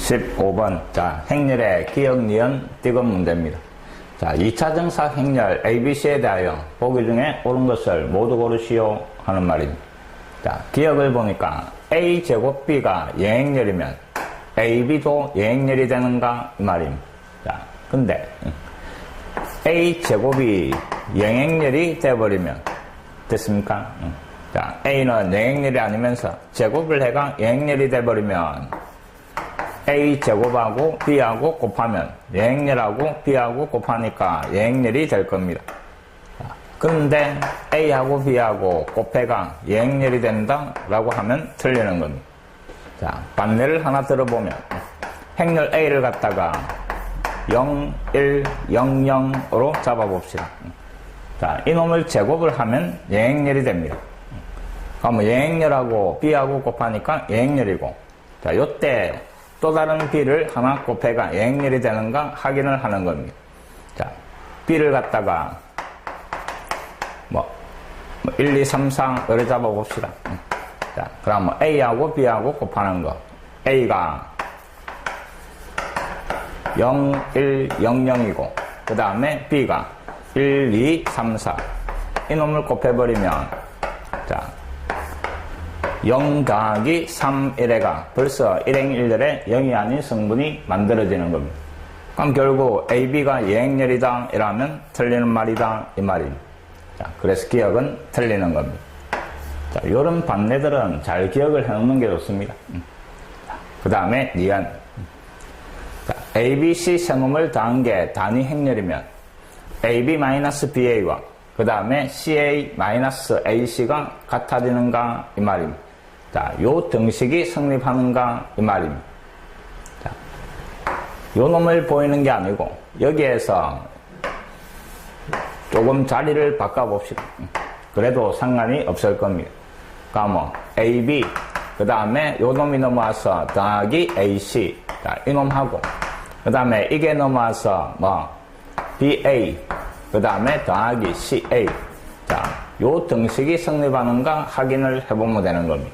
15번. 자, 행렬의 기억, 니은, 띠금 문제입니다. 자, 2차 정사 행렬 ABC에 대하여 보기 중에 옳은 것을 모두 고르시오 하는 말입니다. 자, 기억을 보니까 A제곱 B가 예행렬이면 AB도 예행렬이 되는가 이 말입니다. 자, 근데 A제곱이 예행렬이 되어버리면 됐습니까? 자, A는 예행렬이 아니면서 제곱을 해가 예행렬이 되어버리면 A제곱하고 B하고 곱하면 예행렬하고 B하고 곱하니까 예행렬이 될 겁니다. 근데 A하고 B하고 곱해가 예행렬이 된다라고 하면 틀리는 겁니다. 자, 반례를 하나 들어보면 행렬 A를 갖다가 0, 1, 0, 0으로 잡아봅시다. 자, 이놈을 제곱을 하면 예행렬이 됩니다. 그러면 예행렬하고 B하고 곱하니까 예행렬이고, 자, 요때 또 다른 B를 하나 곱해가 예행렬이 되는가 확인을 하는 겁니다. 자, B를 갖다가 1, 2, 3, 4를 잡아봅시다. 자, 그러면 A하고 B하고 곱하는 거. A가 0, 1, 0, 0이고, 그 다음에 B가 1, 2, 3, 4. 이놈을 곱해버리면, 자, 0 더하기 3, 1회가 벌써 1행 1렬에 0이 아닌 성분이 만들어지는 겁니다. 그럼 결국 AB가 예행렬이다 이라면 틀리는 말이다 이 말입니다. 자, 그래서 기억은 틀리는 겁니다. 자, 요런 반례들은 잘 기억을 해놓는 게 좋습니다. 그 다음에 니은. 자, ABC 세 놈을 더한 게 단위 행렬이면 AB-BA와 그 다음에 CA-AC가 같아지는가 이 말입니다. 자, 요 등식이 성립하는가 이 말입니다. 자, 요 놈을 보이는 게 아니고 여기에서 조금 자리를 바꿔봅시다. 그래도 상관이 없을 겁니다. 그러면 AB 그 다음에 요 놈이 넘어와서 더하기 AC. 자, 이놈하고 그 다음에 이게 넘어와서 BA 그 다음에 더하기 CA. 자, 요 등식이 성립하는가 확인을 해보면 되는 겁니다.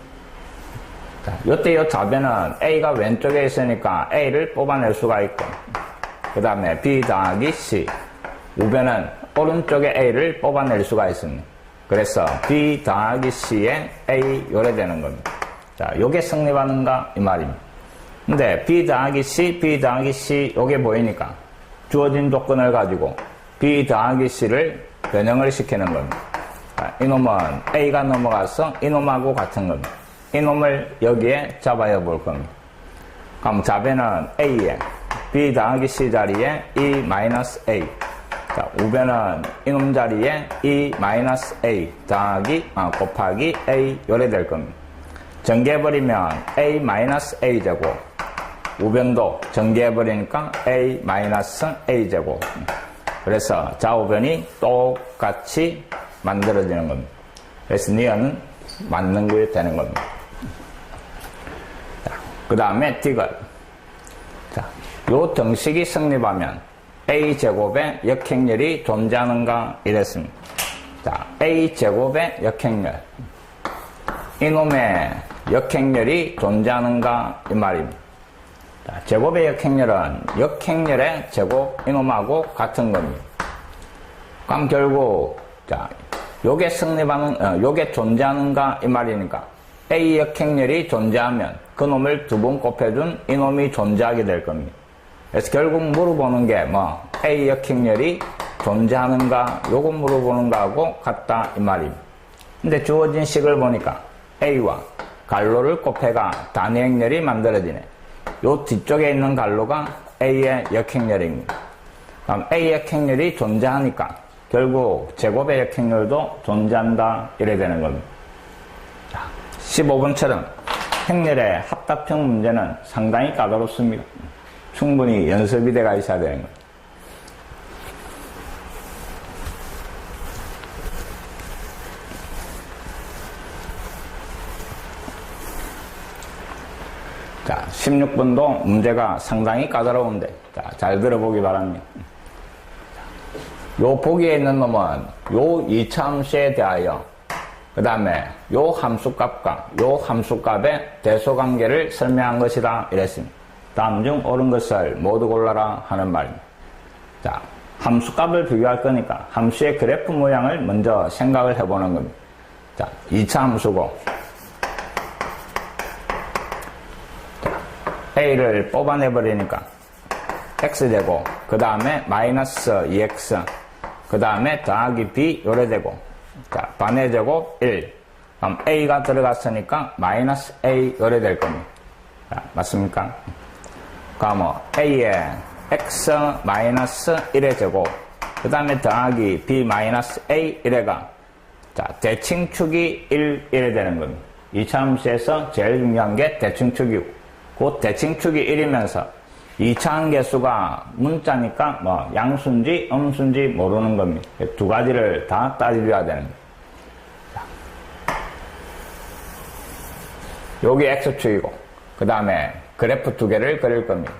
자, 요때 요 좌변은 A가 왼쪽에 있으니까 A를 뽑아낼 수가 있고, 그 다음에 B 더하기 C. 우변은 오른쪽에 A를 뽑아낼 수가 있습니다. 그래서 B 더하기 C에 A 요래 되는 겁니다. 자, 요게 성립하는가 이 말입니다. 근데 B 더하기 C, B 더하기 C 요게 보이니까 주어진 조건을 가지고 B 더하기 C를 변형을 시키는 겁니다. 자, 이놈은 A가 넘어가서 이놈하고 같은 겁니다. 이놈을 여기에 잡아야 볼 겁니다. 그럼 좌변은 A에 B 더하기 C 자리에 E-A. 자, 우변은 이놈 자리에 E-A 더하기 곱하기 A 요래 될 겁니다. 전개해버리면 A-A 제곱, 우변도 전개해버리니까 A-A 제곱. 그래서 좌우변이 똑같이 만들어지는 겁니다. 그래서 니은은 맞는 게 되는 겁니다. 그 다음에 디귿. 자, 요 등식이 성립하면 A제곱의 역행렬이 존재하는가 이랬습니다. 자, A제곱의 역행렬. 이놈의 역행렬이 존재하는가 이 말입니다. 자, 제곱의 역행렬은 역행렬의 제곱 이놈하고 같은 겁니다. 그럼 결국 자, 요게 성립하는 요게 존재하는가 이 말이니까 A 역행렬이 존재하면 그놈을 두 번 곱해준 이놈이 존재하게 될 겁니다. 그래서 결국 물어보는 게 A 역행렬이 존재하는가 요거 물어보는 거하고 같다 이 말입니다. 근데 주어진 식을 보니까 A와 갈로를 곱해가 단위 행렬이 만들어지네. 요 뒤쪽에 있는 갈로가 A의 역행렬입니다. 그럼 A 역행렬이 존재하니까 결국 제곱의 역행렬도 존재한다 이래 되는 겁니다. 자, 15번처럼 행렬의 합답형 문제는 상당히 까다롭습니다. 충분히 연습이 돼가 있어야 되는 겁니다. 자, 16번도 문제가 상당히 까다로운데, 자, 잘 들어보기 바랍니다. 요 보기에 있는 놈은 요 이차함수에 대하여 그 다음에 요 함수값과 요 함수값의 대소관계를 설명한 것이다 이랬습니다. 다음 중 옳은 것을 모두 골라라 하는 말입니다. 자, 함수값을 비교할 거니까 함수의 그래프 모양을 먼저 생각을 해보는 겁니다. 자, 2차 함수고 A를 뽑아내버리니까 X되고 그 다음에 마이너스 2X 그 다음에 더하기 B 요래 되고 자, 반의 제곱 1 그럼 A가 들어갔으니까 마이너스 A 요래 될 겁니다. 자, 맞습니까? 그럼 A에 X 마이너스 1의 제곱 그 다음에 더하기 B 마이너스 A 1회가 자, 대칭축이 1 이래 되는 겁니다. 2차 함수에서 제일 중요한 게 대칭축이고 그 대칭축이 1이면서 2차 함계수가 문자니까 뭐 양수인지 음수인지 모르는 겁니다. 두 가지를 다 따져줘야 되는 겁니다. 여기 X축이고 그 다음에 그래프 두 개를 그릴 겁니다.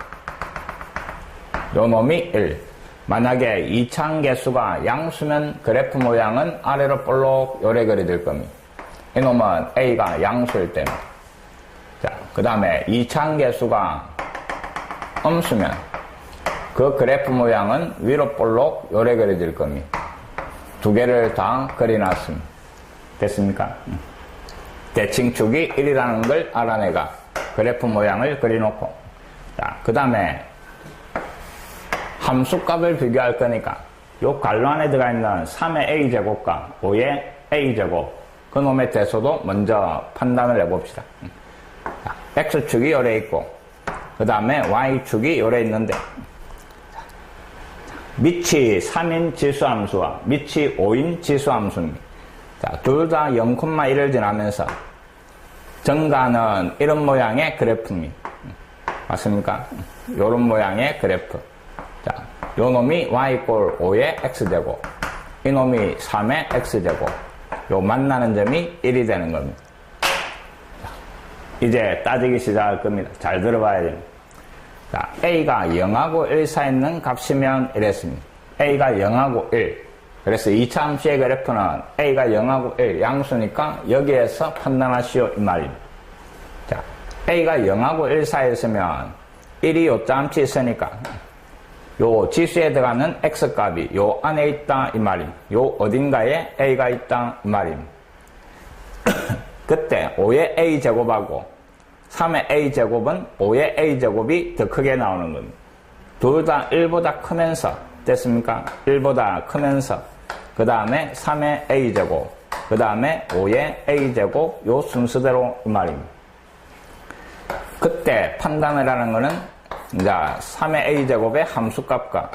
요 놈이 1. 만약에 2차 함계수가 양수면 그래프 모양은 아래로 볼록 요래 그려질 겁니다. 이 놈은 A가 양수일 때는 자, 그 다음에 2차 함계수가 음수면 그 그래프 모양은 위로 볼록 요래 그려질 겁니다. 두 개를 다 그려놨습니다. 됐습니까? 대칭축이 1이라는 걸 알아내가 그래프 모양을 그려놓고 자, 그 다음에 함수값을 비교할 거니까 요 괄호 안에 들어가 있는 3의 A제곱과 5의 A제곱 그 놈의 대소도 먼저 판단을 해봅시다. 자, X축이 요래 있고 그 다음에 Y축이 요래 있는데 밑이 3인 지수함수와 밑이 5인 지수함수입니다. 자, 둘 다 0,1을 지나면서 증가는 이런 모양의 그래프입니다. 맞습니까? 요런 모양의 그래프. 자, 요 놈이 Y=5의 X제곱 이 놈이 3의 X제곱 요 만나는 점이 1이 되는 겁니다. 자, 이제 따지기 시작할 겁니다. 잘 들어봐야 됩니다. 자, A가 0하고 1 사이에 있는 값이면 이랬습니다. A가 0하고 1 그래서 2차 함수의 그래프는 A가 0하고 1 양수니까 여기에서 판단하시오 이 말입니다. 자, A가 0하고 1 사이에 있으면 1이 요자 함수 있으니까 요 지수에 들어가는 X값이 요 안에 있다 이 말입니다. 요 어딘가에 A가 있다 이 말입니다. 그때 5의 A제곱하고 3의 A제곱은 5의 A제곱이 더 크게 나오는 겁니다. 둘 다 1보다 크면서 됐습니까? 1보다 크면서 그 다음에 3의 A제곱 그 다음에 5의 A제곱 요 순서대로 이 말입니다. 그때 판단을 하는 거는 이제 3의 A제곱의 함수값과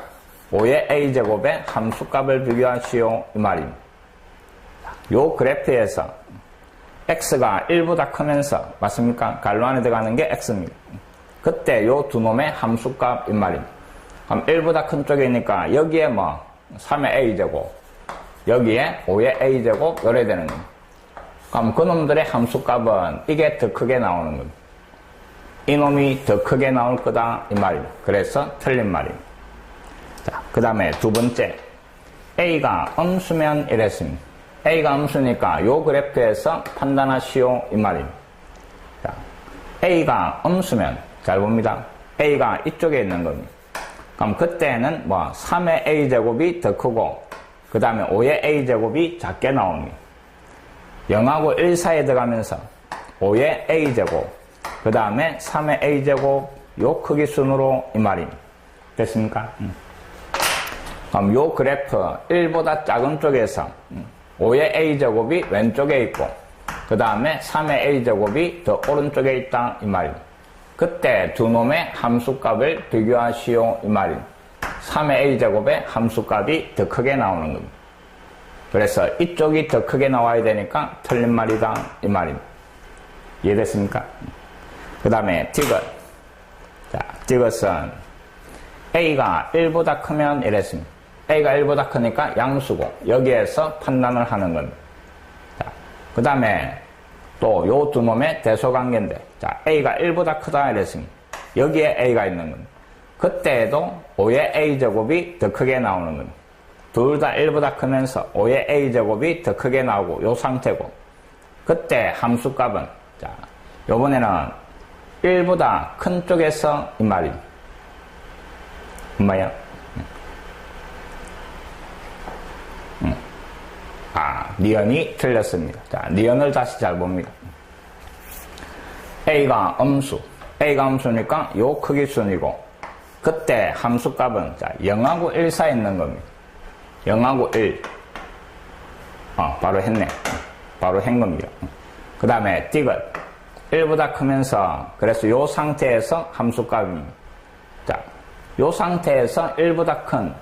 5의 A제곱의 함수값을 비교하시오 이 말입니다. 요 그래프에서 X가 1보다 크면서 맞습니까? 괄호 안에 들어가는 게 X입니다. 그때 요 두 놈의 함수값 이 말입니다. 그럼 1보다 큰 쪽이니까 여기에 뭐 3의 A제곱 여기에 5의 A제곱 요래 되는 겁니다. 그럼 그놈들의 함수값은 이게 더 크게 나오는 겁니다. 이놈이 더 크게 나올 거다 이 말입니다. 그래서 틀린 말입니다. 자, 그 다음에 두 번째 A가 음수면 이랬습니다. A가 음수니까 요 그래프에서 판단하시오 이 말입니다. 자, A가 음수면 잘 봅니다. A가 이쪽에 있는 겁니다. 그럼 그때는 뭐 3의 A제곱이 더 크고 그 다음에 5의 A제곱이 작게 나옵니다. 0하고 1 사이에 들어가면서 5의 A제곱 그 다음에 3의 A제곱 요 크기 순으로 이 말입니다. 됐습니까? 그럼 요 그래프 1보다 작은 쪽에서 5의 A제곱이 왼쪽에 있고 그 다음에 3의 A제곱이 더 오른쪽에 있다 이 말입니다. 그때 두 놈의 함수값을 비교하시오 이 말입니다. 3의 A제곱의 함수값이 더 크게 나오는 겁니다. 그래서 이쪽이 더 크게 나와야 되니까 틀린 말이다 이 말입니다. 이해됐습니까? 그 다음에 디귿. 자, 디귿은 A가 1보다 크면 이랬습니다. A가 1보다 크니까 양수고 여기에서 판단을 하는 겁니다. 자, 그 다음에 또 요 두 놈의 대소관계인데 자, A가 1보다 크다 이랬습니다. 여기에 A가 있는 겁니다. 그때에도 5의 A제곱이 더 크게 나오는 겁니다. 둘 다 1보다 크면서 5의 A제곱이 더 크게 나오고 요 상태고 그때 함수값은 자, 요번에는 1보다 큰 쪽에서 이 말입니다. 엄마야? 니은이 틀렸습니다. 자, 니은을 다시 잘 봅니다. A가 음수. A가 음수니까 요 크기 순이고, 그때 함수값은, 자, 0하고 1 사이에 있는 겁니다. 0하고 1. 바로 했네. 바로 한 겁니다. 그 다음에 디귿. 1보다 크면서, 그래서 요 상태에서 함수값입니다. 자, 요 상태에서 1보다 큰,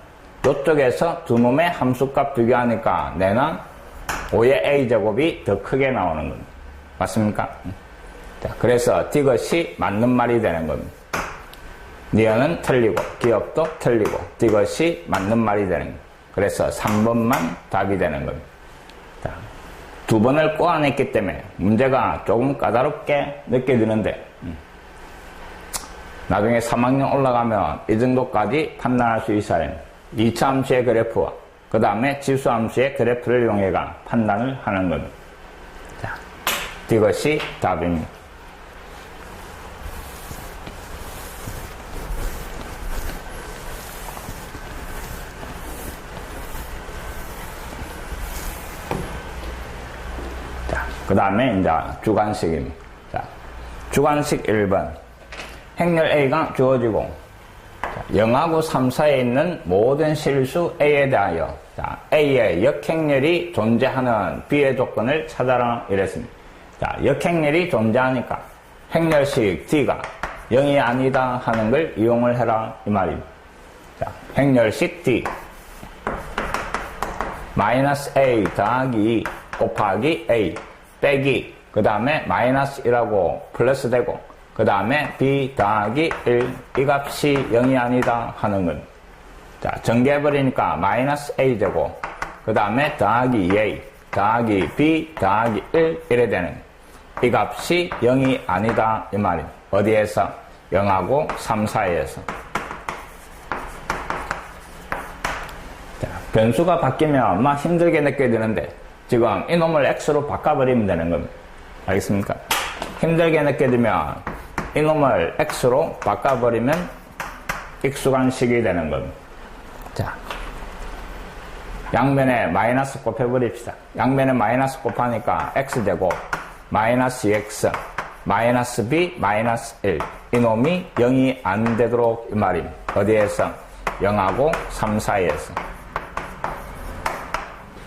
요쪽에서 두 놈의 함수값 비교하니까 내는 5의 a제곱이 더 크게 나오는 겁니다. 맞습니까? 자, 그래서 디귿이 맞는 말이 되는 겁니다. 니은은 틀리고 기억도 틀리고 디귿이 맞는 말이 되는 겁니다. 그래서 3번만 답이 되는 겁니다. 자, 두 번을 꼬아냈기 때문에 문제가 조금 까다롭게 느껴지는데 나중에 3학년 올라가면 이 정도까지 판단할 수 있어야 됩니다. 2차 함수의 그래프와 그 다음에 지수 함수의 그래프를 이용해가 판단을 하는 겁니다. 자, 이것이 답입니다. 자, 그 다음에 이제 주관식입니다. 자, 주관식 1번. 행렬 A가 주어지고 0하고 3 사이에 있는 모든 실수 A에 대하여 자, A의 역행렬이 존재하는 B의 조건을 찾아라 이랬습니다. 자, 역행렬이 존재하니까 행렬식 D가 0이 아니다 하는 걸 이용을 해라 이 말입니다. 자, 행렬식 D 마이너스 A 더하기 2 곱하기 A 빼기 그 다음에 마이너스 1하고 플러스 되고 그 다음에 b 더하기 1 이 값이 0이 아니다 하는 건 자 전개해버리니까 마이너스 a제곱 그 다음에 더하기 2a 더하기 b 더하기 1 이래 되는 이 값이 0이 아니다 이 말입니다. 어디에서? 0하고 3 사이에서. 자, 변수가 바뀌면 막 힘들게 느껴지는데 지금 이놈을 x로 바꿔버리면 되는 겁니다. 알겠습니까? 힘들게 느껴지면 이놈을 x로 바꿔버리면 익숙한식이 되는 겁니다. 자, 양면에 마이너스 곱해버립시다. 양면에 마이너스 곱하니까 x제곱 마이너스 2x 마이너스 b 마이너스 1 이놈이 0이 안 되도록 이 말입니다. 어디에서? 0하고 3 사이에서.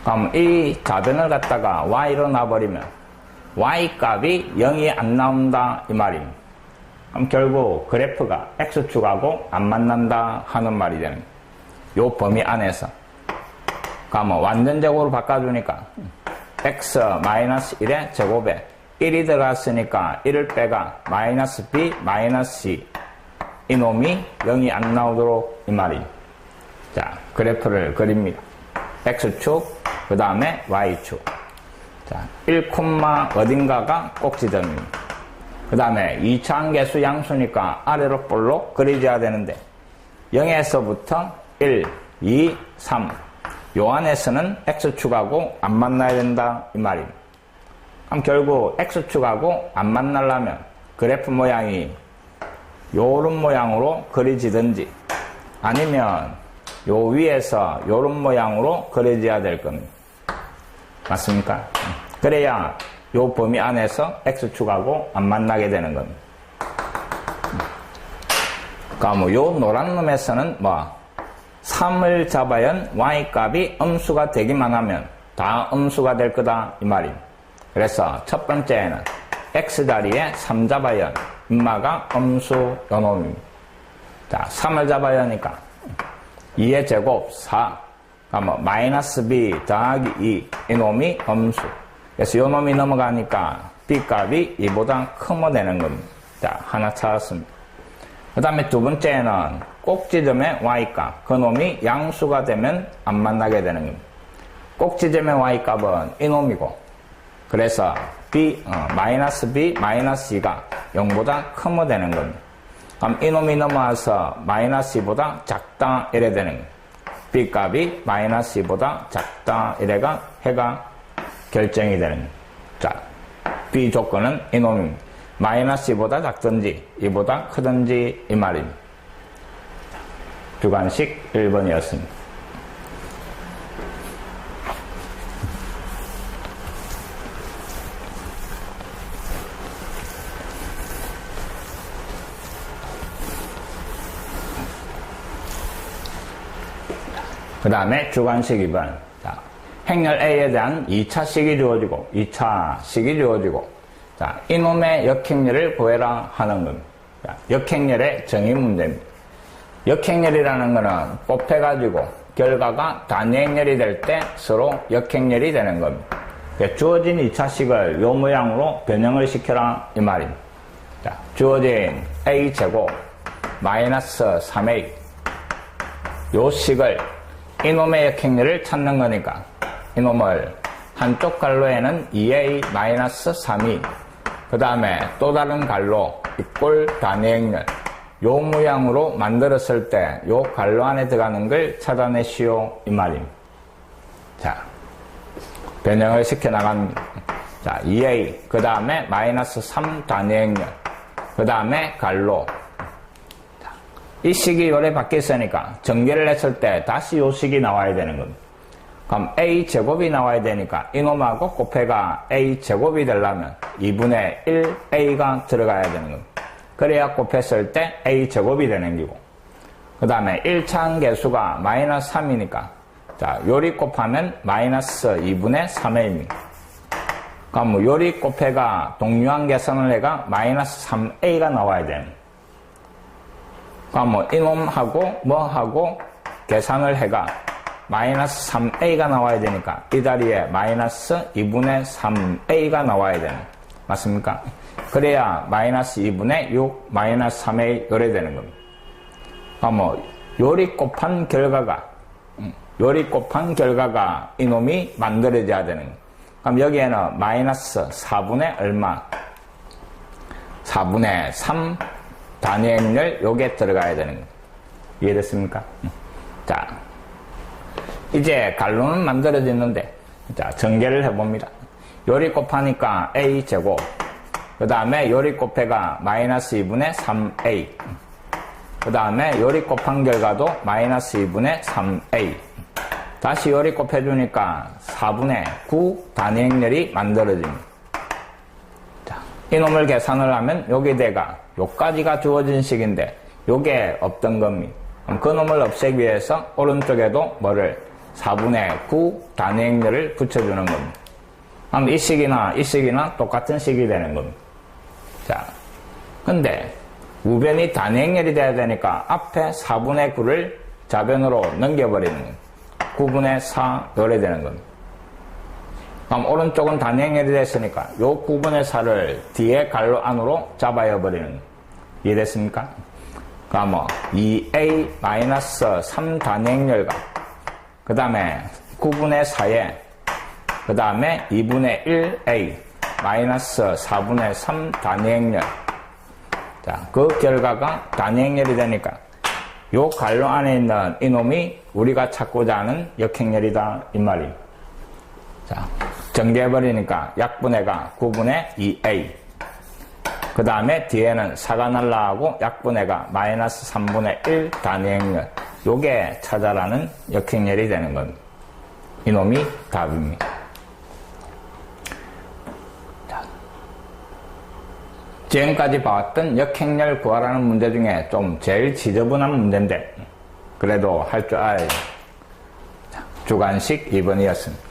그럼 이 자변을 갖다가 y로 놔버리면 y값이 0이 안 나온다 이 말입니다. 그럼 결국 그래프가 x축하고 안 만난다 하는 말이 되는 거예요. 요 범위 안에서. 그러면 완전제곱으로 바꿔주니까 x 마이너스 1의 제곱에 1이 들어갔으니까 1을 빼가 마이너스 b 마이너스 c 이놈이 0이 안 나오도록 이 말입니다. 자, 그래프를 그립니다. x축 그 다음에 y축. 자, 1, 어딘가가 꼭지점입니다. 그 다음에 2차 함계수 양수니까 아래로 볼록 그려져야 되는데 0에서부터 1, 2, 3 요 안에서는 x축하고 안 만나야 된다 이 말입니다. 그럼 결국 x축하고 안 만나려면 그래프 모양이 요런 모양으로 그려지든지 아니면 요 위에서 요런 모양으로 그려져야 될 겁니다. 맞습니까? 그래야 요 범위 안에서 x축하고 안 만나게 되는 겁니다. 그러니까 요 노란 놈에서는 3을 잡아연 y값이 음수가 되기만 하면 다 음수가 될 거다 이 말입니다. 그래서 첫 번째는 x자리에 3 잡아연 인마가 음수 요 놈입니다. 자, 3을 잡아연이니까 2의 제곱 4 그러면 마이너스 b 더하기 2 이놈이 음수. 그래서 요 놈이 넘어가니까 b값이 2보다 크면 되는 겁니다. 자, 하나 찾았습니다. 그 다음에 두 번째는 꼭지점의 y값. 그 놈이 양수가 되면 안 만나게 되는 겁니다. 꼭지점의 y값은 이 놈이고, 그래서 마이너스 b, 마이너스 2가 0보다 크면 되는 겁니다. 그럼 이 놈이 넘어와서 마이너스 2보다 작다 이래 되는 겁니다. b 값이 마이너스 2보다 작다 이래가 해가 결정이 되는 겁니다. 자, b 조건은 이 놈입니다. 마이너스 2보다 작든지 2보다 크든지 이 말입니다. 주관식 1번이었습니다. 그 다음에 주관식 2번. 자, 행렬 A에 대한 2차식이 주어지고 2차식이 주어지고 자, 이놈의 역행렬을 구해라 하는 겁니다. 자, 역행렬의 정의 문제입니다. 역행렬이라는 것은 곱해가지고 결과가 단위행렬이 될 때 서로 역행렬이 되는 겁니다. 주어진 2차식을 요 모양으로 변형을 시켜라 이 말입니다. 자, 주어진 A제곱 마이너스 3A 요 식을 이놈의 역행렬을 찾는 거니까 이놈을 한쪽 갈로에는 2A-3이 그 다음에 또 다른 갈로 이꼴 단위행렬 요 모양으로 만들었을 때 요 갈로 안에 들어가는 걸 찾아내시오 이 말입니다. 자, 변형을 시켜 나갑니다. 자, 2A 그 다음에 마이너스 3 단위행렬 그 다음에 갈로 자, 이 식이 요래 바뀌었으니까 전개를 했을 때 다시 요 식이 나와야 되는 겁니다. 그럼 A제곱이 나와야 되니까 이놈하고 곱해가 A제곱이 되려면 2분의 1A가 들어가야 되는 겁니다. 그래야 곱했을 때 A제곱이 되는 기고 그 다음에 1차 계수가 마이너스 3이니까 자, 요리 곱하면 마이너스 2분의 3A입니다. 그럼 뭐 요리 곱해가 동류한 계산을 해가 마이너스 3A가 나와야 됩니다. 그럼 뭐 이놈하고 뭐하고 계산을 해가 마이너스 3A가 나와야 되니까 이 자리에 마이너스 2분의 3A가 나와야 되는 맞습니까? 그래야 마이너스 2분의 6 마이너스 3A 요래 되는 겁니다. 뭐 요리 곱한 결과가 이놈이 만들어져야 되는 겁니다. 그럼 여기에는 마이너스 4분의 얼마 4분의 3 단위행렬 요게 들어가야 되는 겁니다. 이해됐습니까? 자, 이제 갈로는 만들어졌는데 자, 전개를 해봅니다. 요리 곱하니까 A제곱 그 다음에 요리 곱해가 마이너스 2분의 3A 그 다음에 요리 곱한 결과도 마이너스 2분의 3A 다시 요리 곱해주니까 4분의 9 단위행렬이 만들어집니다. 자, 이놈을 계산을 하면 여기대가 요까지가 주어진 식인데 요게 없던 겁니다. 그럼 그 놈을 없애기 위해서 오른쪽에도 뭐를 4분의 9 단위행렬을 붙여주는 겁니다. 그럼 이 식이나 똑같은 식이 되는 겁니다. 자, 근데 우변이 단위행렬이 돼야 되니까 앞에 4분의 9를 좌변으로 넘겨버리는 겁니다. 9분의 4 요래 되는 겁니다. 그럼 오른쪽은 단위행렬이 됐으니까 요 9분의 4를 뒤에 갈로 안으로 잡아여 버리는 겁니다. 이해됐습니까? 그럼 뭐 2A-3 단위행렬과 그 다음에 9분의 4에 그 다음에 2분의 1A 마이너스 4분의 3 단위행렬 자, 그 결과가 단위행렬이 되니까 요 갈로 안에 있는 이놈이 우리가 찾고자 하는 역행렬이다 이 말입니다. 자, 전개해버리니까 약분해가 9분의 2A 그 다음에 뒤에는 4가 날라가고 약분해가 마이너스 3분의 1 단위행렬 요게 찾아라는 역행렬이 되는 겁니다. 이놈이 답입니다. 자, 지금까지 봐왔던 역행렬 구하라는 문제 중에 좀 제일 지저분한 문제인데 그래도 할 줄 알아야 돼요. 주관식 2번이었습니다.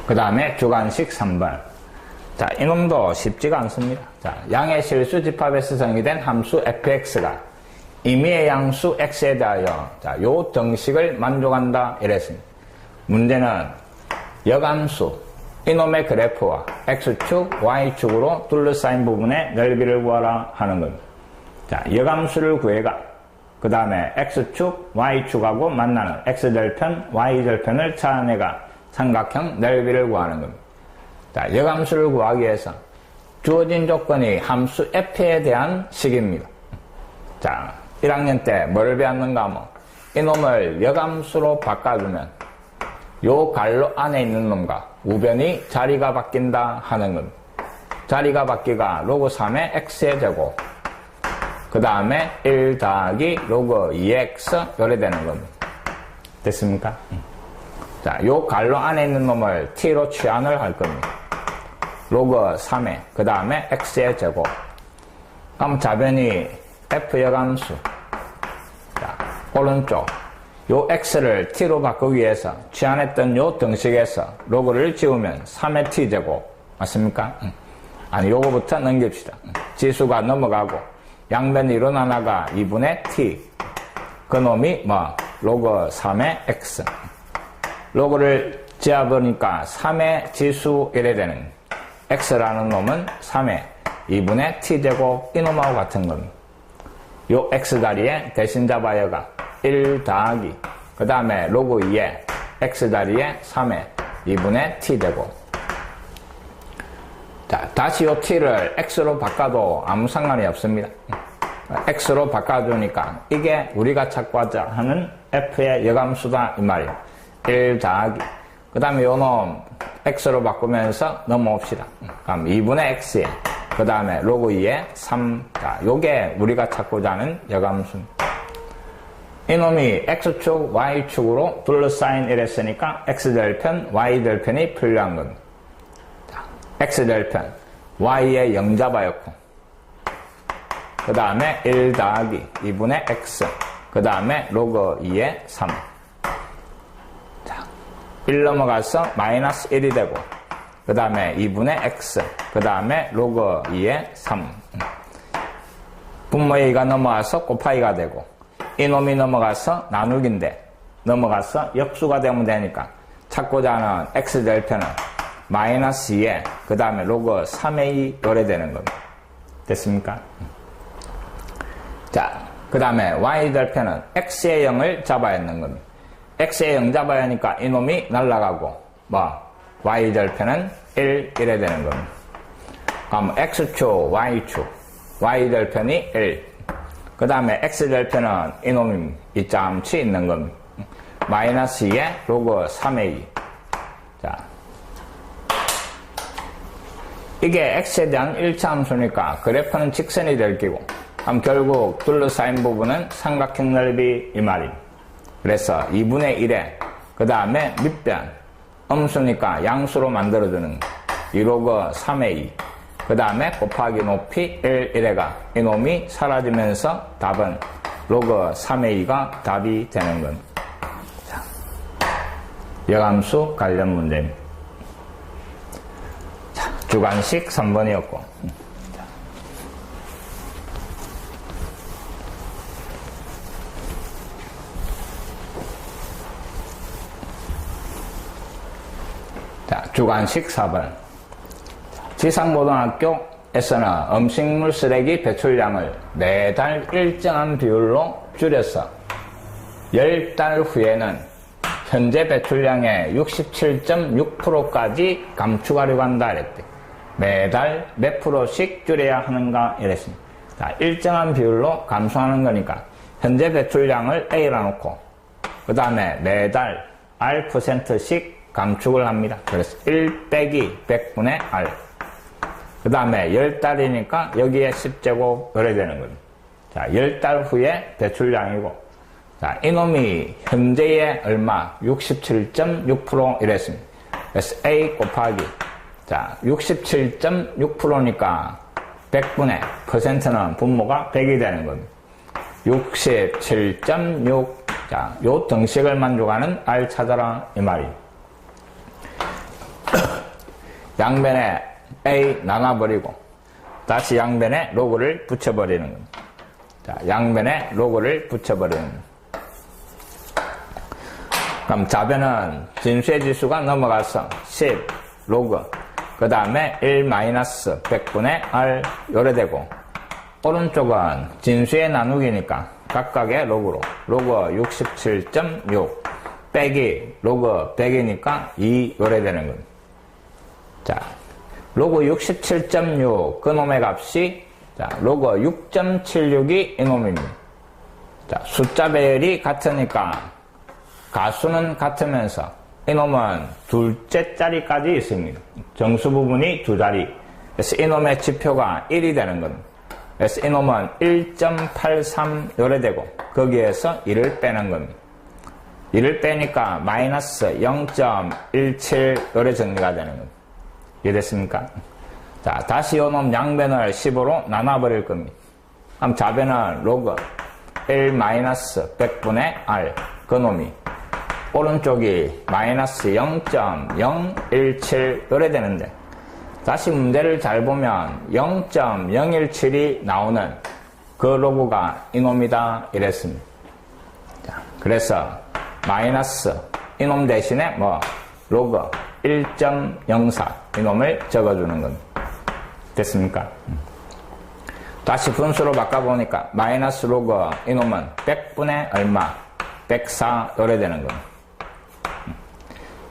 그 다음에 주관식 3번. 자, 이놈도 쉽지가 않습니다. 자, 양의 실수 집합에서 정의된 함수 fx가 임의의 양수 x에 대하여 자, 요 등식을 만족한다 이랬습니다. 문제는 역함수 이놈의 그래프와 x축, y축으로 둘러싸인 부분의 넓이를 구하라 하는 겁니다. 자, 역함수를 구해가 그 다음에 x축, y축하고 만나는 x절편, y절편을 찾아내가 삼각형 넓이를 구하는 겁니다. 자, 역함수를 구하기 위해서 주어진 조건이 함수 f에 대한 식입니다. 자, 1학년 때 뭐를 배웠는가 하면 이놈을 역함수로 바꿔주면 요 갈로 안에 있는 놈과 우변이 자리가 바뀐다 하는 건 자리가 바뀌가 로그 3의 x의 제곱 그 다음에 1 더하기 로그 2x 요래 되는 겁니다. 됐습니까? 자, 요 갈로 안에 있는 놈을 t로 취환을 할 겁니다. 로그 3의 그 다음에 x의 제곱 그럼 좌변이 f 여감수 자, 오른쪽 요 x를 t로 바꾸기 위해서 취환했던 요 등식에서 로그를 지우면 3의 t제곱 맞습니까? 아니 요거부터 넘깁시다. 지수가 넘어가고 양변 이로 하나가 2분의 t 그 놈이 뭐 로그 3의 x 로그를 지어보니까 3의 지수 이래 되는 x라는 놈은 3의 2분의 t제곱 이놈하고 같은 겁니다. 요 x 자리에 대신 잡아여가 1 더하기 그 다음에 로그 2에 x 자리에 3의 2분의 t제곱 자, 다시 요 t를 x로 바꿔도 아무 상관이 없습니다. x로 바꿔주니까 이게 우리가 찾고자 하는 f의 여감수다 이 말이에요. 1 더하기 그 다음에 요 놈 x로 바꾸면서 넘어옵시다. 그럼 2분의 x에 그 다음에 로그 2에 3 자, 요게 우리가 찾고자 하는 여감수입니다. 이놈이 x축, y축으로 둘러싸인 이랬으니까 x절편, y절편이 필요한 겁니다. x절편, y의 0 잡아였고 그 다음에 1 더하기 2분의 x 그 다음에 로그 2의 3 자, 1 넘어가서 마이너스 1이 되고 그 다음에 2분의 x 그 다음에 로그 2의 3 분모의 2가 넘어가서 곱하기가 되고 이놈이 넘어가서 나누기인데 넘어가서 역수가 되면 되니까 찾고자 하는 x절편은 마이너스 2에 그 다음에 로그 3의 2 요래 되는 겁니다. 됐습니까? 자, 그 다음에 y절편은 x의 0을 잡아야 하는 겁니다. x의 0 잡아야 하니까 이놈이 날아가고 뭐 y절편은 1 이래 되는 겁니다. 그럼 x축, y축 y절편이 1 그 다음에 x절편은 이놈이 이짬치 있는 겁니다. 마이너스 2에 로그 3의 2 자, 이게 x에 대한 1차 함수니까 그래프는 직선이 될 끼고 그럼 결국 둘러싸인 부분은 삼각형 넓이 이 말입니다. 그래서 2분의 1에 그 다음에 밑변 음수니까 양수로 만들어주는 2로그 3의 2 그 다음에 곱하기 높이 1 이래가 이놈이 사라지면서 답은 로그 3의 2가 답이 되는 겁니다. 자, 여감수 관련 문제입니다. 자, 주관식 3번이었고 자, 주관식 4번 지상고등학교에서는 음식물 쓰레기 배출량을 매달 일정한 비율로 줄여서 10달 후에는 현재 배출량의 67.6%까지 감축하려고 한다 이랬대. 매달 몇 프로씩 줄여야 하는가 이랬습니다. 자, 일정한 비율로 감소하는 거니까 현재 배출량을 A라 놓고 그 다음에 매달 R%씩 감축을 합니다. 그래서 1 빼기 100분의 R 그 다음에 10달이니까 여기에 10제곱 요래 되는 겁니다. 자, 10달 후에 배출량이고 자, 이놈이 현재의 얼마? 67.6% 이랬습니다. 그래서 A 곱하기 자, 67.6%니까 100분의 %는 분모가 100이 되는 겁니다. 67.6 자, 요 등식을 만족하는 R 찾아라 이 말이에요. 양변에 A 나눠버리고 다시 양변에 로그를 붙여버리는 겁니다. 자, 양변에 로그를 붙여버리는 겁니다. 그럼 좌변은 진수의 지수가 넘어가서 10 로그 그 다음에 1 마이너스 100분의 R 요래 되고 오른쪽은 진수의 나누기니까 각각의 로그로 로그 67.6 빼기 로그 100이니까 2 요래 되는 겁니다. 자, 로그 67.6 그놈의 값이 자, 로그 6.76이 이놈입니다. 자, 숫자 배열이 같으니까 가수는 같으면서 이놈은 둘째 자리까지 있습니다. 정수 부분이 두 자리. 그래서 이놈의 지표가 1이 되는 겁니다. 그래서 이놈은 1.83 요래 되고 거기에서 1을 빼는 겁니다. 1을 빼니까 마이너스 0.17 요래 정리가 되는 겁니다. 이해됐습니까? 자, 다시 이놈 양변을 15로 나눠버릴 겁니다. 그럼 좌변은 로그 1-100분의 R 그놈이 오른쪽이 마이너스 0.017 요래 되는데 다시 문제를 잘 보면 0.017이 나오는 그 로그가 이놈이다 이랬습니다. 자, 그래서 마이너스 이놈 대신에 로그 1.04 이놈을 적어주는 겁니다. 됐습니까? 다시 분수로 바꿔보니까 마이너스 로그 이놈은 100분의 얼마 104 요래 되는 겁니다.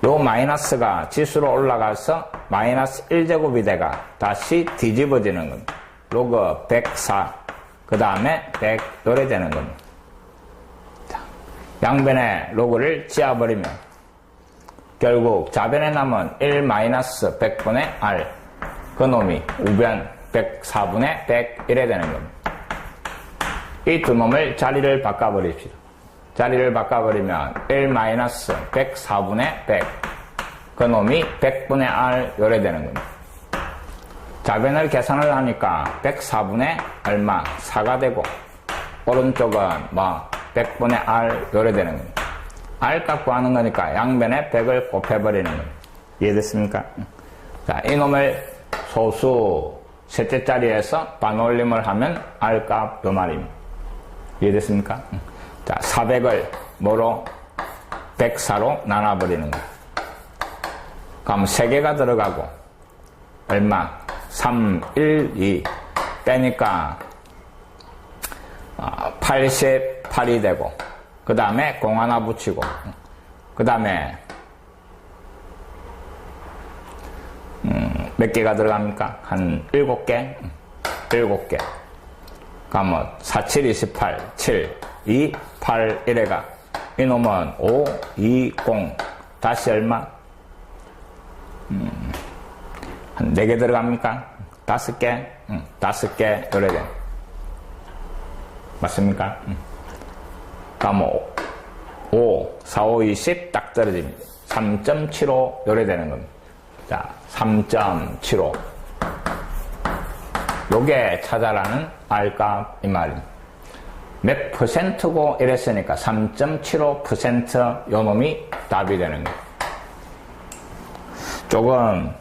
요 마이너스가 지수로 올라가서 마이너스 1제곱이 돼가 다시 뒤집어지는 겁니다. 로그 104 그 다음에 100 요래 되는 겁니다. 자, 양변에 로그를 지어버리면 결국 좌변에 남은 1-100분의 R 그놈이 우변 104분의 101에 되는 겁니다. 이 두 놈을 자리를 바꿔버립시다. 자리를 바꿔버리면 1-104분의 100 그놈이 100분의 R 요래 되는 겁니다. 좌변을 계산을 하니까 104분의 얼마 4가 되고 오른쪽은 100분의 R 요래 되는 겁니다. R 값 구하는 거니까 양변에 100을 곱해버리는 겁니다. 이해됐습니까? 자, 이놈을 소수 셋째 자리에서 반올림을 하면 R 값 요 말입니다. 이해됐습니까? 자, 400을 뭐로? 104로 나눠버리는 거예요. 그럼 3개가 들어가고 얼마? 3, 1, 2 빼니까 88이 되고 그 다음에 공 하나 붙이고 그 다음에 몇 개가 들어갑니까? 한 7개? 7개. 그러면 4, 7, 28, 7, 2, 8, 1에가 이놈은 5, 2, 0 다시 얼마? 한 4개 들어갑니까? 5개? 5개 요래 돼. 맞습니까? 그러면 5, 4, 5, 20 딱 떨어집니다. 3.75 요래 되는 겁니다. 자, 3.75 요게 찾아라는 R값 이 말입니다. 몇 퍼센트고 이랬으니까 3.75% 요 놈이 답이 되는 거예요. 조금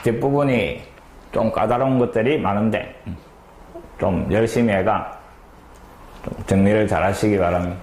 뒷부분이 좀 까다로운 것들이 많은데 좀 열심히 해가 좀 정리를 잘 하시기 바랍니다.